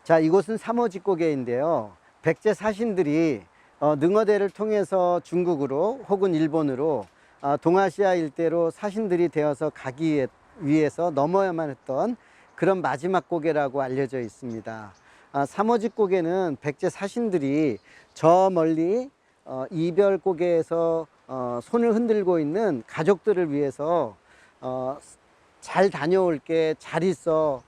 자, 이곳은 삼호직고개인데요. 백제 사신들이 능어대를 통해서 중국으로 혹은 일본으로 동아시아 일대로 사신들이 되어서 가기 위해서 넘어야만 했던 그런 마지막 고개라고 알려져 있습니다. 삼호직고개는 백제 사신들이 저 멀리 이별고개에서 손을 흔들고 있는 가족들을 위해서 잘 다녀올게, 잘 있어,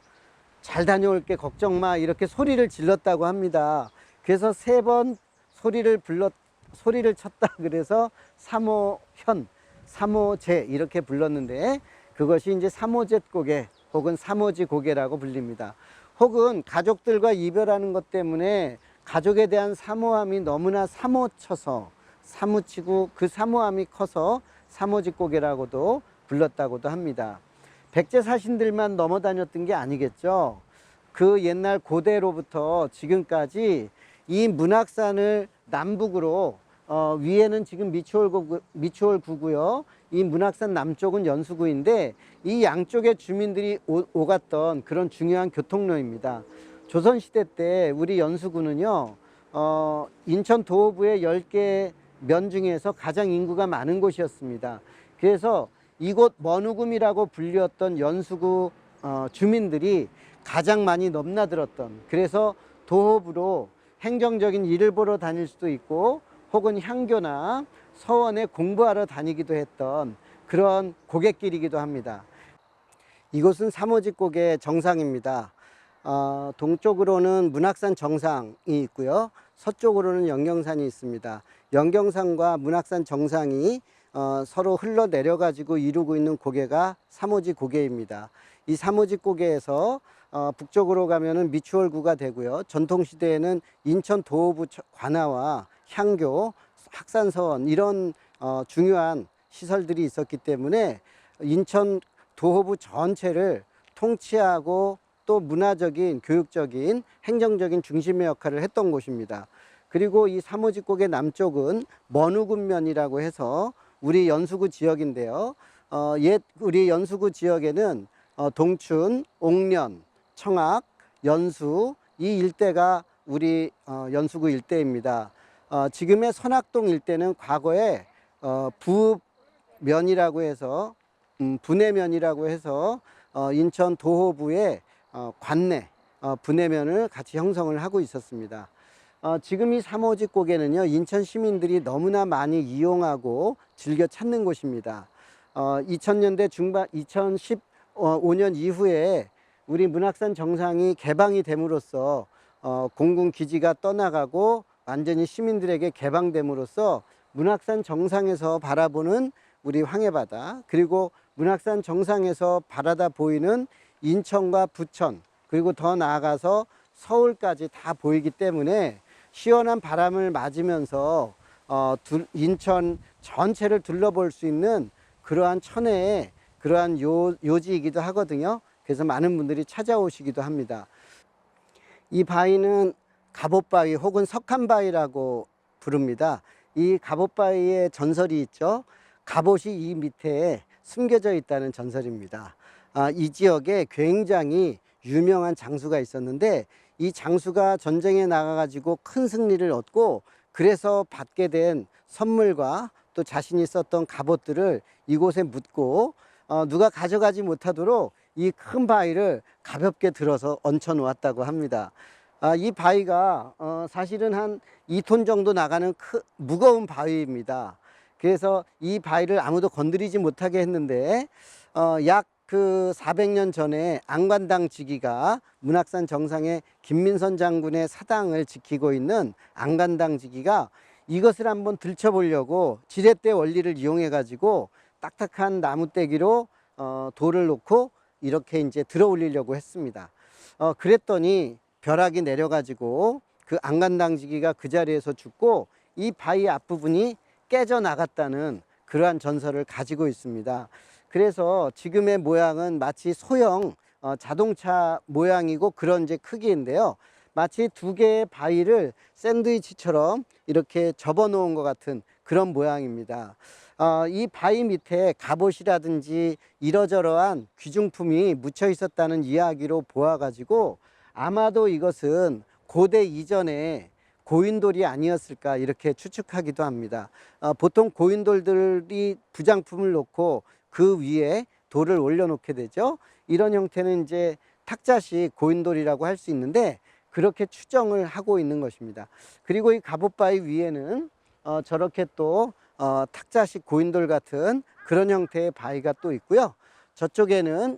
잘 다녀올게, 걱정 마, 이렇게 소리를 질렀다고 합니다. 그래서 3번 소리를 쳤다 그래서 삼호현, 삼호제 이렇게 불렀는데, 그것이 이제 삼호제고개 혹은 삼호지고개라고 불립니다. 혹은 가족들과 이별하는 것 때문에 가족에 대한 사모함이 너무나 사모쳐서 사무치고 그 사모함이 커서 삼호직고개라고도 불렀다고도 합니다. 백제 사신들만 넘어다녔던 게 아니겠죠. 그 옛날 고대로부터 지금까지 이 문학산을 남북으로 위에는 지금 미추홀구고요. 이 문학산 남쪽은 연수구인데 이 양쪽의 주민들이 오갔던 그런 중요한 교통로입니다. 조선시대 때 우리 연수구는요, 인천 도호부의 10개 면 중에서 가장 인구가 많은 곳이었습니다. 그래서 이곳 머누금이라고 불렸던 연수구 주민들이 가장 많이 넘나들었던, 그래서 도호부로 행정적인 일을 보러 다닐 수도 있고 혹은 향교나 서원에 공부하러 다니기도 했던 그런 고갯길이기도 합니다. 이곳은 삼호직고개 정상입니다. 동쪽으로는 문학산 정상이 있고요. 서쪽으로는 영경산이 있습니다. 영경산과 문학산 정상이 서로 흘러내려 가지고 이루고 있는 고개가 삼호지고개입니다. 이 삼호지고개에서 북쪽으로 가면은 미추홀구가 되고요. 전통시대에는 인천 도호부 관아와 향교, 학산서원 이런 중요한 시설들이 있었기 때문에 인천 도호부 전체를 통치하고 또 문화적인, 교육적인, 행정적인 중심의 역할을 했던 곳입니다. 그리고 이 삼호직고개 남쪽은 머누금면이라고 해서 우리 연수구 지역인데요. 우리 연수구 지역에는 동춘, 옥련, 청악, 연수 이 일대가 우리 연수구 일대입니다. 지금의 선악동 일대는 과거에 부면이라고 해서 분해면이라고 해서 인천 도호부의 관내 분해면을 같이 형성을 하고 있었습니다. 지금 이 삼호직고개는요, 인천 시민들이 너무나 많이 이용하고 즐겨 찾는 곳입니다. 2000년대 중반, 2015년 이후에 우리 문학산 정상이 개방이 됨으로써 공군기지가 떠나가고 완전히 시민들에게 개방됨으로써 문학산 정상에서 바라보는 우리 황해바다, 그리고 문학산 정상에서 바라다 보이는 인천과 부천, 그리고 더 나아가서 서울까지 다 보이기 때문에 시원한 바람을 맞으면서 인천 전체를 둘러볼 수 있는 그러한 천혜의 그러한 요지이기도 하거든요. 그래서 많은 분들이 찾아오시기도 합니다. 이 바위는 갑옷바위 혹은 석한바위라고 부릅니다. 이 갑옷바위의 전설이 있죠. 갑옷이 이 밑에 숨겨져 있다는 전설입니다. 이 지역에 굉장히 유명한 장수가 있었는데 이 장수가 전쟁에 나가가지고 큰 승리를 얻고 그래서 받게 된 선물과 또 자신이 썼던 갑옷들을 이곳에 묻고 누가 가져가지 못하도록 이 큰 바위를 가볍게 들어서 얹혀 놓았다고 합니다. 이 바위가 사실은 한 2톤 정도 나가는 무거운 바위입니다. 그래서 이 바위를 아무도 건드리지 못하게 했는데 약 400년 전에 안관당 지기가 문학산 정상에 김민선 장군의 사당을 지키고 있는 안관당 지기가 이것을 한번 들춰보려고 지렛대 원리를 이용해 가지고 딱딱한 나무떼기로 돌을 놓고 이렇게 이제 들어 올리려고 했습니다. 그랬더니 벼락이 내려 가지고 그 안관당 지기가 그 자리에서 죽고 이 바위 앞부분이 깨져 나갔다는 그러한 전설을 가지고 있습니다. 그래서 지금의 모양은 마치 소형 자동차 모양이고 그런 이제 크기인데요. 마치 두 개의 바위를 샌드위치처럼 이렇게 접어 놓은 것 같은 그런 모양입니다. 이 바위 밑에 갑옷이라든지 이러저러한 귀중품이 묻혀 있었다는 이야기로 보아가지고 아마도 이것은 고대 이전에 고인돌이 아니었을까 이렇게 추측하기도 합니다. 보통 고인돌들이 부장품을 놓고 그 위에 돌을 올려놓게 되죠. 이런 형태는 이제 탁자식 고인돌이라고 할 수 있는데 그렇게 추정을 하고 있는 것입니다. 그리고 이 갑옷바위 위에는 저렇게 또 탁자식 고인돌 같은 그런 형태의 바위가 또 있고요. 저쪽에는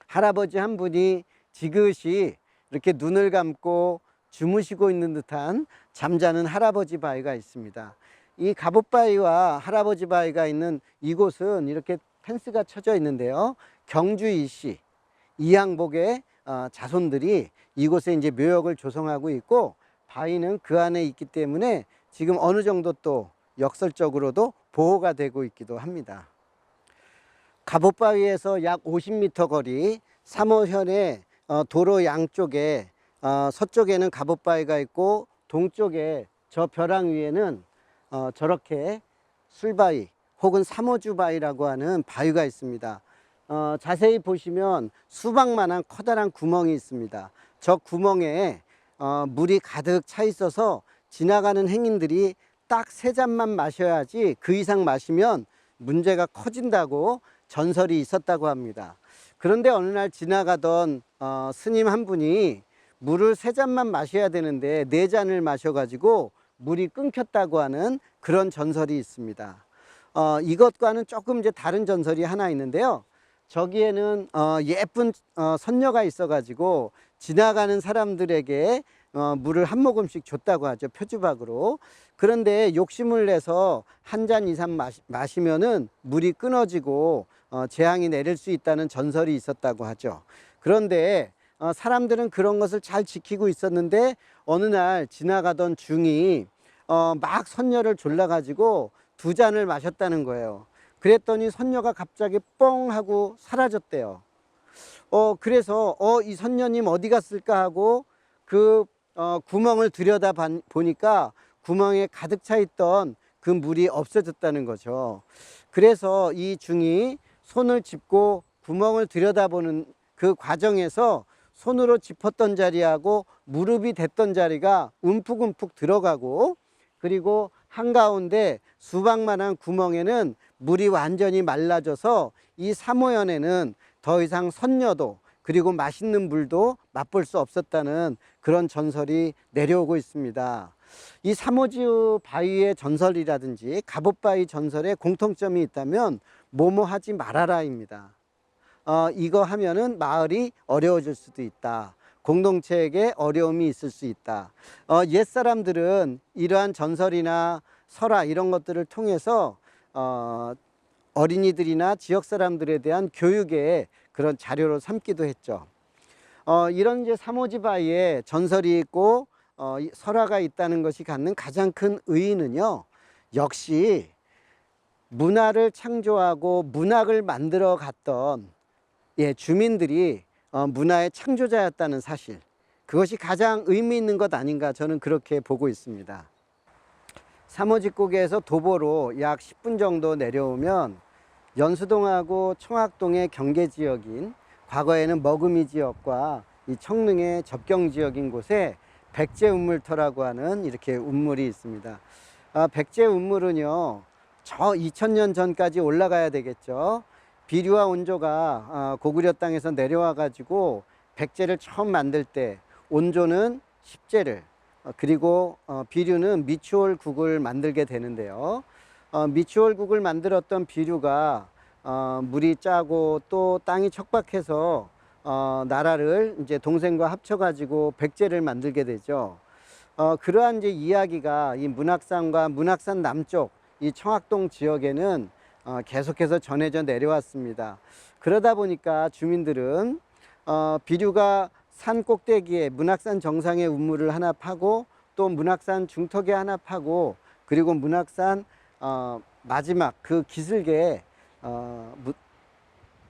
할아버지 한 분이 지그시 이렇게 눈을 감고 주무시고 있는 듯한 잠자는 할아버지 바위가 있습니다. 이 갑옷바위와 할아버지 바위가 있는 이곳은 이렇게 펜스가 쳐져 있는데요. 경주 이씨 이항복의 자손들이 이곳에 이제 묘역을 조성하고 있고 바위는 그 안에 있기 때문에 지금 어느 정도 또 역설적으로도 보호가 되고 있기도 합니다. 갑옷바위에서 약 50m 거리 3호현의 도로 양쪽에 서쪽에는 갑옷바위가 있고 동쪽에 저 벼랑 위에는 저렇게 술바위 혹은 삼호주바위라고 하는 바위가 있습니다. 자세히 보시면 수박만한 커다란 구멍이 있습니다. 저 구멍에 물이 가득 차 있어서 지나가는 행인들이 딱 3잔만 마셔야지 그 이상 마시면 문제가 커진다고 전설이 있었다고 합니다. 그런데 어느 날 지나가던 스님 한 분이 물을 3잔만 마셔야 되는데 4잔을 마셔가지고 물이 끊겼다고 하는 그런 전설이 있습니다. 이것과는 조금 이제 다른 전설이 하나 있는데요. 저기에는 예쁜 선녀가 있어가지고 지나가는 사람들에게 물을 한 모금씩 줬다고 하죠. 표주박으로. 그런데 욕심을 내서 한 잔 이상 마시면은 물이 끊어지고 재앙이 내릴 수 있다는 전설이 있었다고 하죠. 그런데 사람들은 그런 것을 잘 지키고 있었는데 어느 날 지나가던 중이 막 선녀를 졸라가지고 2잔을 마셨다는 거예요. 그랬더니 선녀가 갑자기 뻥 하고 사라졌대요. 그래서 이 선녀님 어디 갔을까 하고 그 구멍을 들여다 보니까 구멍에 가득 차 있던 그 물이 없어졌다는 거죠. 그래서 이 중이 손을 짚고 구멍을 들여다보는 그 과정에서 손으로 짚었던 자리하고 무릎이 댔던 자리가 움푹움푹 들어가고, 그리고 한가운데 수박만한 구멍에는 물이 완전히 말라져서 이 삼호연에는 더 이상 선녀도 그리고 맛있는 물도 맛볼 수 없었다는 그런 전설이 내려오고 있습니다. 이 삼호지우 바위의 전설이라든지 갑옷바위 전설에 공통점이 있다면 뭐뭐 하지 말아라입니다. 이거 하면은 마을이 어려워질 수도 있다. 공동체에게 어려움이 있을 수 있다. 옛사람들은 이러한 전설이나 설화 이런 것들을 통해서 어린이들이나 지역 사람들에 대한 교육의 그런 자료로 삼기도 했죠. 이런 이제 삼호지바위에 전설이 있고 설화가 있다는 것이 갖는 가장 큰 의의는요, 역시 문화를 창조하고 문학을 만들어 갔던 주민들이 문화의 창조자였다는 사실, 그것이 가장 의미 있는 것 아닌가 저는 그렇게 보고 있습니다. 삼호직곡에서 도보로 약 10분 정도 내려오면 연수동하고 청학동의 경계지역인, 과거에는 머금이 지역과 이 청릉의 접경지역인 곳에 백제운물터라고 하는 이렇게 운물이 있습니다. 백제운물은요, 저 2000년 전까지 올라가야 되겠죠. 비류와 온조가 고구려 땅에서 내려와 가지고 백제를 처음 만들 때 온조는 십제를, 그리고 비류는 미추홀국을 만들게 되는데요. 미추홀국을 만들었던 비류가 물이 짜고 또 땅이 척박해서 나라를 이제 동생과 합쳐 가지고 백제를 만들게 되죠. 그러한 이제 이야기가 이 문학산과 문학산 남쪽 이 청학동 지역에는 계속해서 전해져 내려왔습니다. 그러다 보니까 주민들은 비류가 산 꼭대기에 문학산 정상에 운물을 하나 파고 또 문학산 중턱에 하나 파고 그리고 문학산 마지막 그 기슭에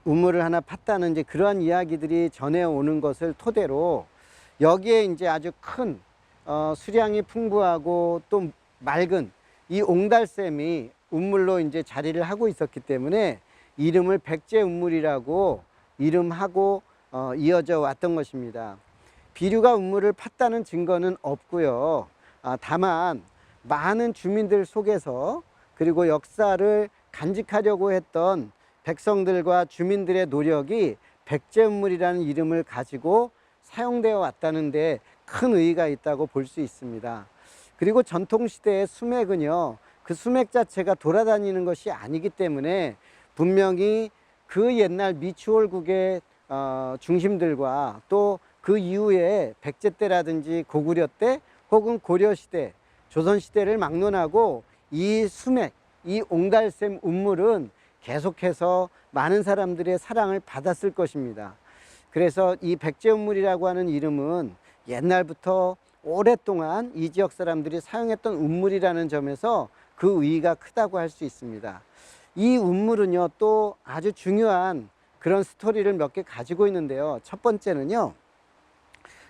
우물을 하나 팠다는 이제 그러한 이야기들이 전해오는 것을 토대로 여기에 이제 아주 큰 수량이 풍부하고 또 맑은 이 옹달샘이 운물로 이제 자리를 하고 있었기 때문에 이름을 백제운물이라고 이름하고 이어져 왔던 것입니다. 비류가 우물을 팠다는 증거는 없고요. 다만 많은 주민들 속에서 그리고 역사를 간직하려고 했던 백성들과 주민들의 노력이 백제우물이라는 이름을 가지고 사용되어 왔다는데 큰 의의가 있다고 볼 수 있습니다. 그리고 전통시대의 수맥은요, 그 수맥 자체가 돌아다니는 것이 아니기 때문에 분명히 그 옛날 미추홀국의 중심들과 또 그 이후에 백제 때라든지 고구려 때 혹은 고려 시대, 조선 시대를 막론하고 이 수맥, 이 옹달샘 운물은 계속해서 많은 사람들의 사랑을 받았을 것입니다. 그래서 이 백제운물이라고 하는 이름은 옛날부터 오랫동안 이 지역 사람들이 사용했던 운물이라는 점에서 그 의의가 크다고 할 수 있습니다. 이 운물은요, 또 아주 중요한 그런 스토리를 몇 개 가지고 있는데요. 첫 번째는요,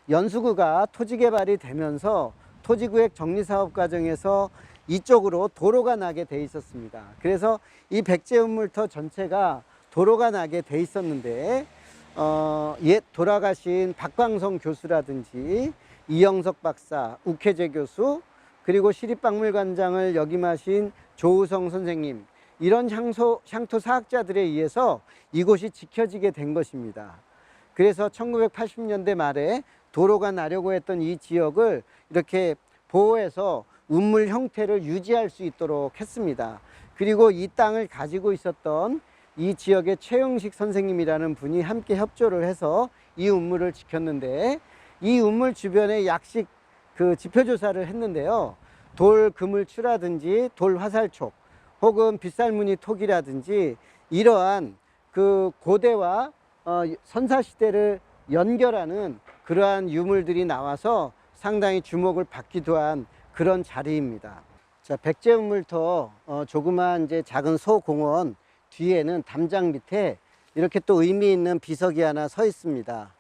연수구가 토지 개발이 되면서 토지구획 정리사업 과정에서 이쪽으로 도로가 나게 돼 있었습니다. 그래서 이 백제운물터 전체가 도로가 나게 돼 있었는데 옛 돌아가신 박광성 교수라든지 이영석 박사, 우케제 교수, 그리고 시립박물관장을 역임하신 조우성 선생님, 이런 향토 사학자들에 의해서 이곳이 지켜지게 된 것입니다. 그래서 1980년대 말에 도로가 나려고 했던 이 지역을 이렇게 보호해서 운물 형태를 유지할 수 있도록 했습니다. 그리고 이 땅을 가지고 있었던 이 지역의 최영식 선생님이라는 분이 함께 협조를 해서 이 운물을 지켰는데, 이 운물 주변에 약식 그 지표조사를 했는데요. 돌 그물추라든지 돌 화살촉 혹은 빗살무늬 톡이라든지 이러한 그 고대와 선사시대를 연결하는 그러한 유물들이 나와서 상당히 주목을 받기도 한 그런 자리입니다. 자, 백제운물터 조그만 이제 작은 소공원 뒤에는 담장 밑에 이렇게 또 의미 있는 비석이 하나 서 있습니다.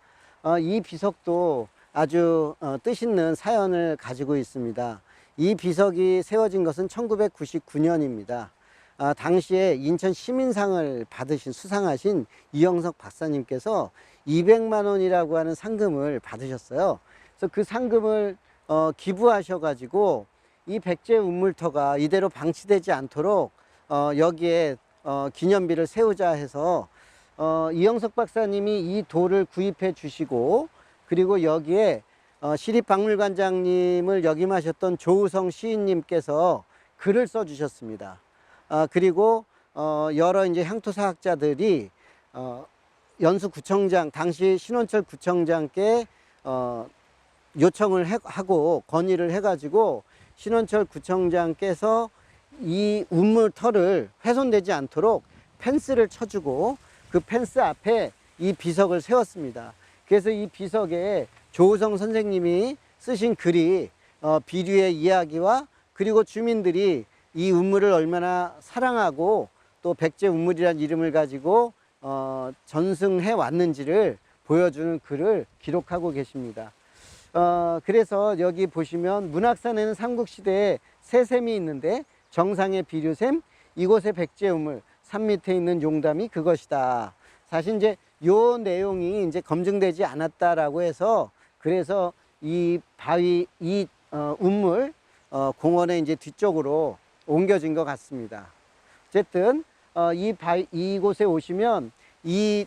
이 비석도 아주 뜻있는 사연을 가지고 있습니다. 이 비석이 세워진 것은 1999년입니다. 당시에 인천 시민상을 받으신 수상하신 이영석 박사님께서 200만 원이라고 하는 상금을 받으셨어요. 그래서 그 상금을 기부하셔가지고 이 백제운물터가 이대로 방치되지 않도록 여기에 기념비를 세우자 해서 이영석 박사님이 이 돌을 구입해 주시고, 그리고 여기에 시립박물관장님을 역임하셨던 조우성 시인님께서 글을 써 주셨습니다. 그리고 여러 이제 향토사학자들이 연수구청장, 당시 신원철 구청장께 요청을 하고 건의를 해가지고 신원철 구청장께서 이 운물터를 훼손되지 않도록 펜스를 쳐주고 그 펜스 앞에 이 비석을 세웠습니다. 그래서 이 비석에 조우성 선생님이 쓰신 글이 비류의 이야기와 그리고 주민들이 이 운물을 얼마나 사랑하고 또 백제운물이라는 이름을 가지고 전승해 왔는지를 보여주는 글을 기록하고 계십니다. 그래서 여기 보시면 문학산에는 삼국시대에 새샘이 있는데 정상의 비류샘, 이곳의 백제우물, 산 밑에 있는 용담이 그것이다. 사실 이제 요 내용이 이제 검증되지 않았다라고 해서, 그래서 이 바위, 이 운물 공원의 이제 뒤쪽으로 옮겨진 것 같습니다. 어쨌든 이곳에 오시면 이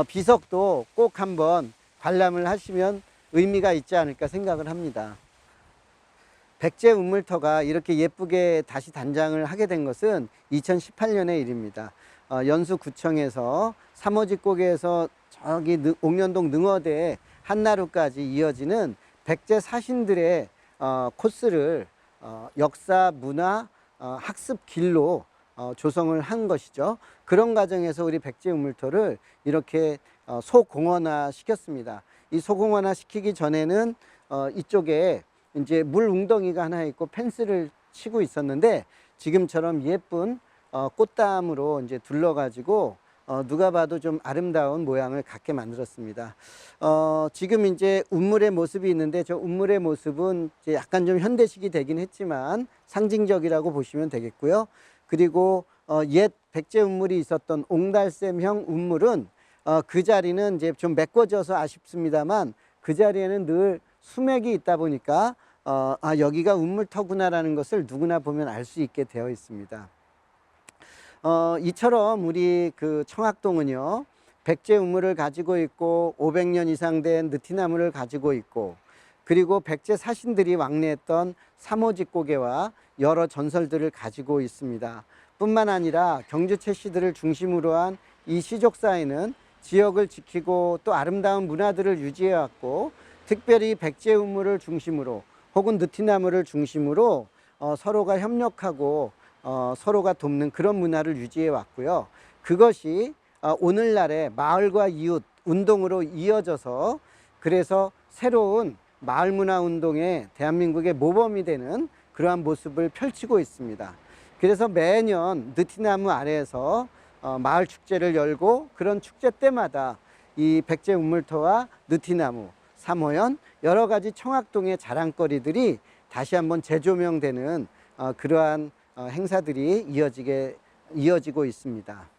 비석도 꼭 한번 관람을 하시면 의미가 있지 않을까 생각을 합니다. 백제운물터가 이렇게 예쁘게 다시 단장을 하게 된 것은 2018년의 일입니다. 연수구청에서 3호지 고개에서 저기 옥련동 능어대 한나루까지 이어지는 백제 사신들의 코스를 역사, 문화, 학습 길로 조성을 한 것이죠. 그런 과정에서 우리 백제운물터를 이렇게 소공원화 시켰습니다. 이 소공원화 시키기 전에는 이쪽에 이제 물 웅덩이가 하나 있고 펜스를 치고 있었는데, 지금처럼 예쁜 꽃담으로 이제 둘러가지고 누가 봐도 좀 아름다운 모양을 갖게 만들었습니다. 지금 이제 운물의 모습이 있는데, 저 운물의 모습은 이제 약간 좀 현대식이 되긴 했지만 상징적이라고 보시면 되겠고요. 그리고 옛 백제 운물이 있었던 옹달샘형 운물은 그 자리는 이제 좀 메꿔져서 아쉽습니다만 그 자리에는 늘 수맥이 있다 보니까 여기가 운물터구나라는 것을 누구나 보면 알 수 있게 되어 있습니다. 이처럼 우리 그 청학동은요, 백제 우물을 가지고 있고 500년 이상 된 느티나무를 가지고 있고, 그리고 백제 사신들이 왕래했던 삼오직고개와 여러 전설들을 가지고 있습니다. 뿐만 아니라 경주채 씨들을 중심으로 한 이 시족사에는 지역을 지키고 또 아름다운 문화들을 유지해 왔고, 특별히 백제 우물을 중심으로 혹은 느티나무를 중심으로 서로가 협력하고 서로가 돕는 그런 문화를 유지해 왔고요. 그것이 오늘날의 마을과 이웃 운동으로 이어져서, 그래서 새로운 마을 문화 운동에 대한민국의 모범이 되는 그러한 모습을 펼치고 있습니다. 그래서 매년 느티나무 아래에서 마을 축제를 열고, 그런 축제 때마다 이 백제 우물터와 느티나무, 삼호연, 여러 가지 청학동의 자랑거리들이 다시 한번 재조명되는 그러한 행사들이 이어지고 있습니다.